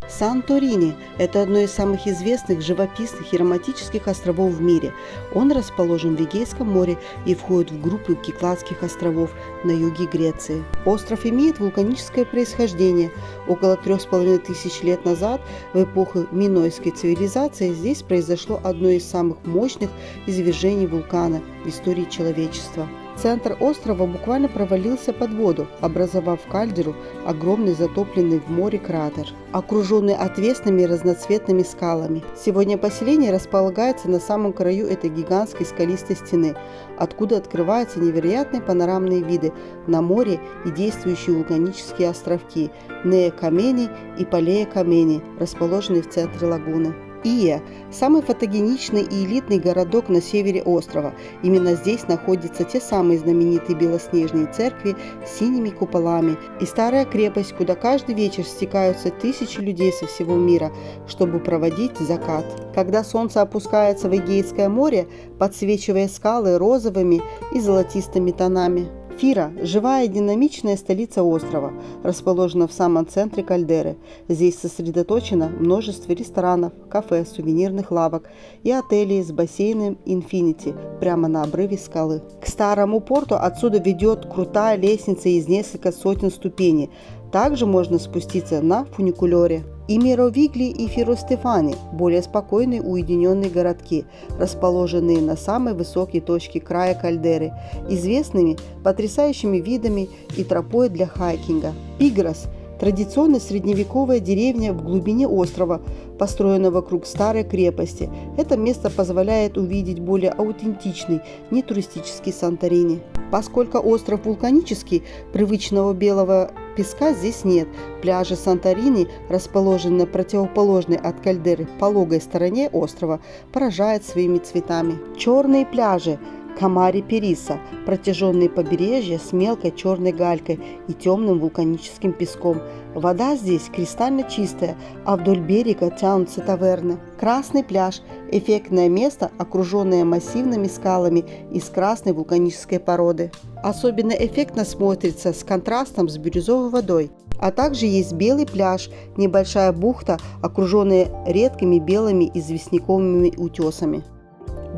Санторини – это одно из самых известных живописных и романтических островов в мире. Он расположен в Эгейском море и входит в группу Кикладских островов на юге Греции. Остров имеет вулканическое происхождение. Около 3500 лет назад, в эпоху Минойской цивилизации, здесь произошло одно из самых мощных извержений вулкана в истории человечества. Центр острова буквально провалился под воду, образовав кальдеру огромный затопленный в море кратер, окруженный отвесными разноцветными скалами. Сегодня поселение располагается на самом краю этой гигантской скалистой стены, откуда открываются невероятные панорамные виды на море и действующие вулканические островки Нея Камени и Палея Камени, расположенные в центре лагуны. Ия – самый фотогеничный и элитный городок на севере острова. Именно здесь находятся те самые знаменитые белоснежные церкви с синими куполами и старая крепость, куда каждый вечер стекаются тысячи людей со всего мира, чтобы проводить закат. Когда солнце опускается в Эгейское море, подсвечивая скалы розовыми и золотистыми тонами. Фира – живая и динамичная столица острова, расположена в самом центре кальдеры. Здесь сосредоточено множество ресторанов, кафе, сувенирных лавок и отелей с бассейном Infinity прямо на обрыве скалы. К старому порту отсюда ведет крутая лестница из нескольких сотен ступеней. Также можно спуститься на фуникулере. И Мировигли и Фиростефани – более спокойные уединенные городки, расположенные на самой высокой точке края кальдеры, известными потрясающими видами и тропой для хайкинга. Пигрос – традиционная средневековая деревня в глубине острова, построена вокруг старой крепости. Это место позволяет увидеть более аутентичный, нетуристический Санторини. Поскольку остров вулканический, привычного белого песка здесь нет. Пляжи Санторини, расположенные на противоположной от кальдеры пологой стороне острова, поражают своими цветами. Черные пляжи Камари Периса, протяженные побережья с мелкой черной галькой и темным вулканическим песком. Вода здесь кристально чистая, а вдоль берега тянутся таверны. Красный пляж – эффектное место, окруженное массивными скалами из красной вулканической породы. Особенно эффектно смотрится с контрастом с бирюзовой водой. А также есть белый пляж, небольшая бухта, окруженная редкими белыми известняковыми утесами.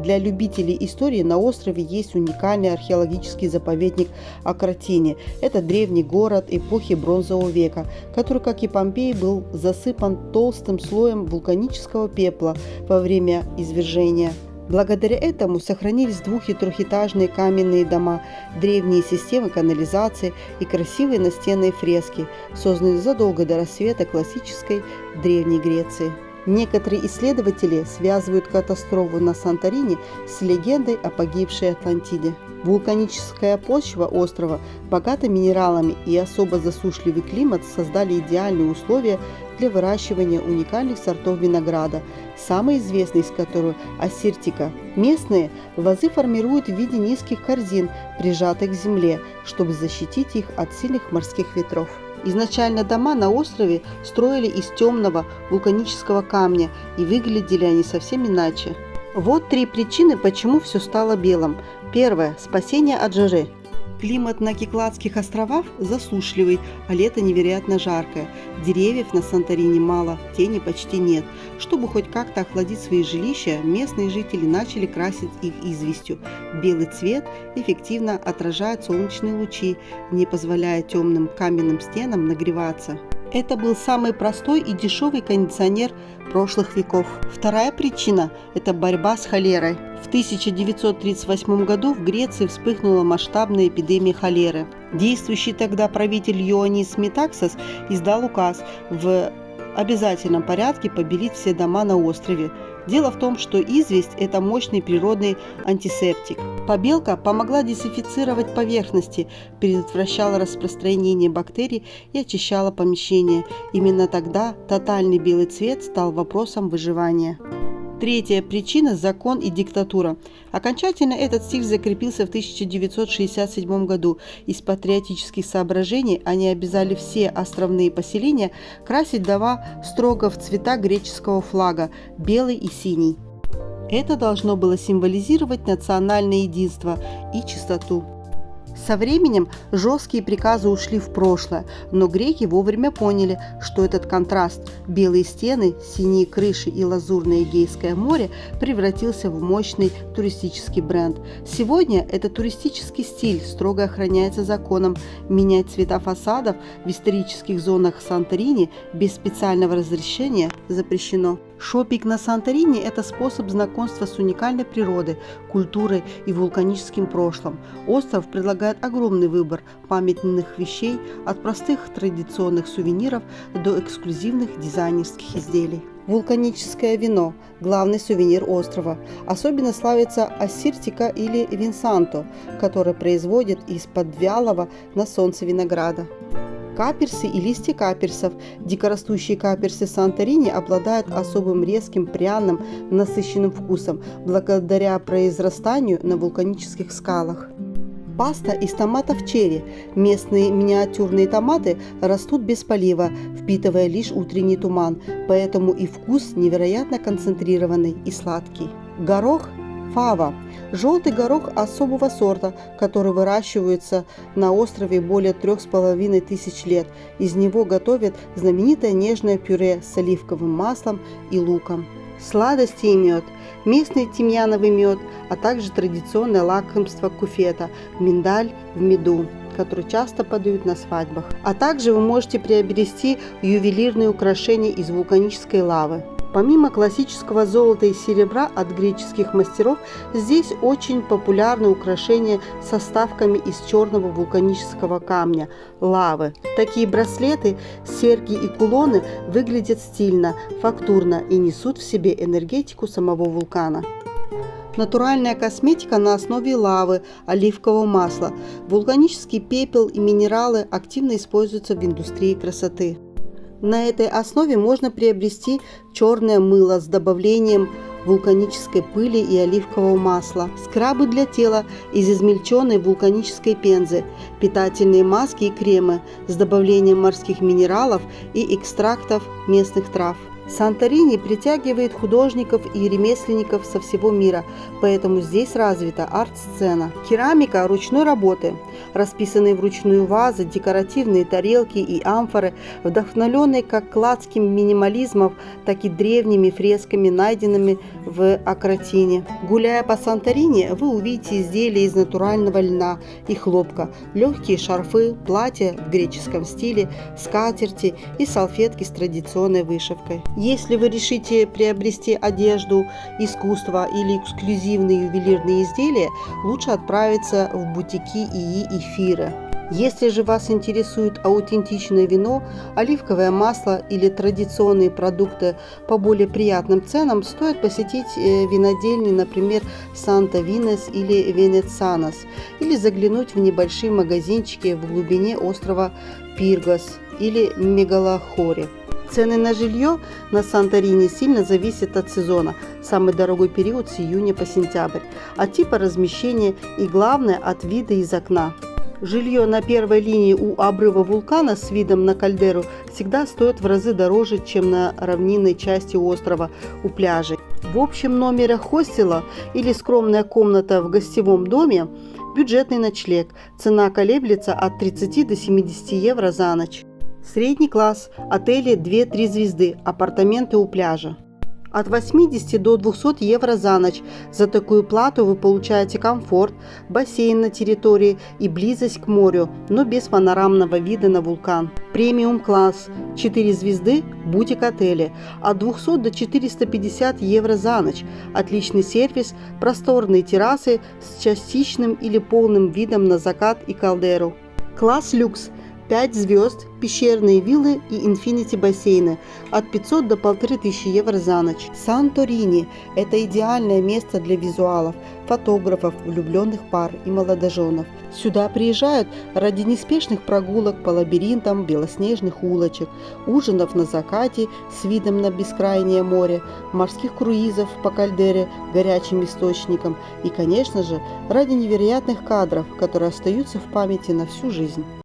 Для любителей истории на острове есть уникальный археологический заповедник Акротини. Это древний город эпохи Бронзового века, который, как и Помпей, был засыпан толстым слоем вулканического пепла во время извержения. Благодаря этому сохранились двух- и трехэтажные каменные дома, древние системы канализации и красивые настенные фрески, созданные задолго до рассвета классической Древней Греции. Некоторые исследователи связывают катастрофу на Санторини с легендой о погибшей Атлантиде. Вулканическая почва острова богата минералами, и особо засушливый климат создали идеальные условия для выращивания уникальных сортов винограда, самый известный из которых – ассиртика. Местные лозы формируют в виде низких корзин, прижатых к земле, чтобы защитить их от сильных морских ветров. Изначально дома на острове строили из темного вулканического камня, и выглядели они совсем иначе. Вот три причины, почему все стало белым. Первое – спасение от жары. Климат на Кикладских островах засушливый, а лето невероятно жаркое. Деревьев на Санторини мало, тени почти нет. Чтобы хоть как-то охладить свои жилища, местные жители начали красить их известью. Белый цвет эффективно отражает солнечные лучи, не позволяя темным каменным стенам нагреваться. Это был самый простой и дешевый кондиционер прошлых веков. Вторая причина – это борьба с холерой. В 1938 году в Греции вспыхнула масштабная эпидемия холеры. Действующий тогда правитель Иоаннис Метаксос издал указ в обязательном порядке побелить все дома на острове. Дело в том, что известь – это мощный природный антисептик. Побелка помогла дезинфицировать поверхности, предотвращала распространение бактерий и очищала помещения. Именно тогда тотальный белый цвет стал вопросом выживания. Третья причина – закон и диктатура. Окончательно этот стиль закрепился в 1967 году. Из патриотических соображений они обязали все островные поселения красить дома строго в цвета греческого флага – белый и синий. Это должно было символизировать национальное единство и чистоту. Со временем жесткие приказы ушли в прошлое, но греки вовремя поняли, что этот контраст – белые стены, синие крыши и лазурное Эгейское море – превратился в мощный туристический бренд. Сегодня этот туристический стиль строго охраняется законом. Менять цвета фасадов в исторических зонах Санторини без специального разрешения запрещено. Шопинг на Санторини – это способ знакомства с уникальной природой, культурой и вулканическим прошлым. Остров предлагает огромный выбор памятных вещей, от простых традиционных сувениров до эксклюзивных дизайнерских изделий. Вулканическое вино – главный сувенир острова. Особенно славится ассиртика или винсанто, который производят из-под вялого на солнце винограда. Каперсы и листья каперсов. Дикорастущие каперсы Санторини обладают особым резким, пряным, насыщенным вкусом благодаря произрастанию на вулканических скалах. Паста из томатов черри. Местные миниатюрные томаты растут без полива, впитывая лишь утренний туман, поэтому и вкус невероятно концентрированный и сладкий. Горох фава. Желтый горох особого сорта, который выращивается на острове более 3500 лет. Из него готовят знаменитое нежное пюре с оливковым маслом и луком. Сладости и мед. Местный тимьяновый мед, а также традиционное лакомство куфета – миндаль в меду, который часто подают на свадьбах. А также вы можете приобрести ювелирные украшения из вулканической лавы. Помимо классического золота и серебра от греческих мастеров, здесь очень популярны украшения со вставками из черного вулканического камня – лавы. Такие браслеты, серьги и кулоны выглядят стильно, фактурно и несут в себе энергетику самого вулкана. Натуральная косметика на основе лавы, оливкового масла. Вулканический пепел и минералы активно используются в индустрии красоты. На этой основе можно приобрести черное мыло с добавлением вулканической пыли и оливкового масла, скрабы для тела из измельченной вулканической пензы, питательные маски и кремы с добавлением морских минералов и экстрактов местных трав. Санторини притягивает художников и ремесленников со всего мира, поэтому здесь развита арт-сцена. Керамика ручной работы, расписанные вручную вазы, декоративные тарелки и амфоры, вдохновленные как классским минимализмом, так и древними фресками, найденными в Акротине. Гуляя по Санторини, вы увидите изделия из натурального льна и хлопка, легкие шарфы, платья в греческом стиле, скатерти и салфетки с традиционной вышивкой. Если вы решите приобрести одежду, искусство или эксклюзивные ювелирные изделия, лучше отправиться в бутики ИИ «Эфира». Если же вас интересует аутентичное вино, оливковое масло или традиционные продукты по более приятным ценам, стоит посетить винодельни, например, Санта Винес или Венецианос, или заглянуть в небольшие магазинчики в глубине острова Пиргос или Мегалохоре. Цены на жилье на Санторини сильно зависят от сезона, самый дорогой период с июня по сентябрь, от типа размещения и, главное, от вида из окна. Жилье на первой линии у обрыва вулкана с видом на кальдеру всегда стоит в разы дороже, чем на равнинной части острова у пляжей. В общем номере хостела или скромная комната в гостевом доме – бюджетный ночлег. Цена колеблется от 30 до 70 евро за ночь. Средний класс, отели 2-3 звезды, апартаменты у пляжа. От 80 до 200 евро за ночь. За такую плату вы получаете комфорт, бассейн на территории и близость к морю, но без панорамного вида на вулкан. Премиум класс 4 звезды, бутик-отели. От 200 до 450 евро за ночь. Отличный сервис, просторные террасы с частичным или полным видом на закат и кальдеру. Класс люкс. 5 звезд, пещерные виллы и инфинити-бассейны от 500 до 1500 евро за ночь. Санторини – это идеальное место для визуалов, фотографов, влюбленных пар и молодоженов. Сюда приезжают ради неспешных прогулок по лабиринтам белоснежных улочек, ужинов на закате с видом на бескрайнее море, морских круизов по кальдере горячим источником и, конечно же, ради невероятных кадров, которые остаются в памяти на всю жизнь.